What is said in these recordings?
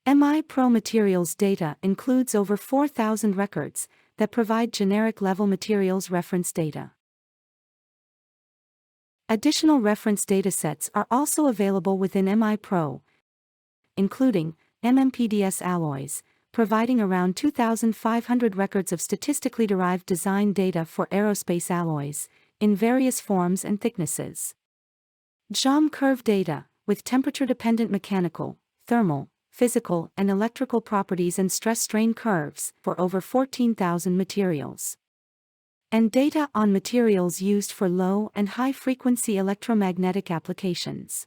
MI Pro Materials data includes over 4,000 records that provide generic level materials reference data. Additional reference datasets are also available within MI Pro, including MMPDS alloys, providing around 2,500 records of statistically derived design data for aerospace alloys, in various forms and thicknesses. JAHM Curve Data, with temperature-dependent mechanical, thermal, physical and electrical properties and stress-strain curves for over 14,000 materials. And data on materials used for low and high-frequency electromagnetic applications.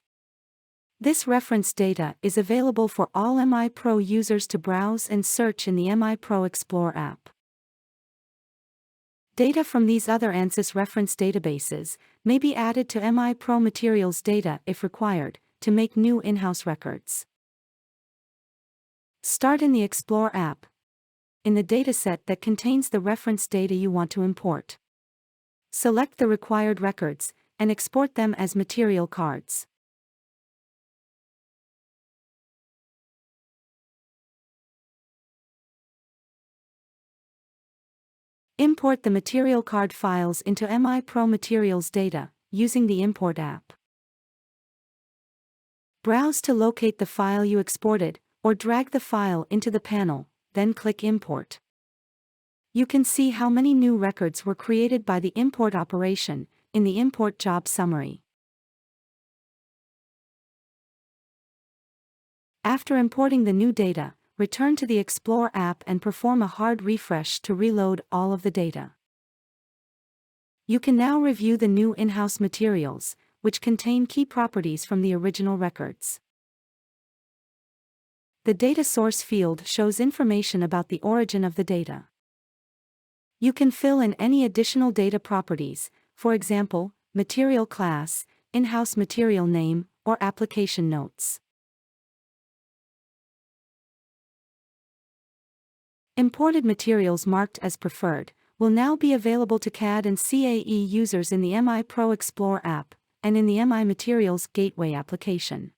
This reference data is available for all MI Pro users to browse and search in the MI Pro Explore app. Data from these other Ansys reference databases may be added to MI Pro Materials data if required, to make new in-house records. Start in the Explore app, in the dataset that contains the reference data you want to import. Select the required records, and export them as material cards. Import the material card files into MI Pro Materials data, using the Import app. Browse to locate the file you exported, or drag the file into the panel, then click Import. You can see how many new records were created by the import operation, in the Import Job Summary. After importing the new data, return to the Explore app and perform a hard refresh to reload all of the data. You can now review the new in-house materials, which contain key properties from the original records. The data source field shows information about the origin of the data. You can fill in any additional data properties, for example, material class, in-house material name, or application notes. Imported materials marked as preferred will now be available to CAD and CAE users in the MI Pro Explore app, and in the MI Materials Gateway application.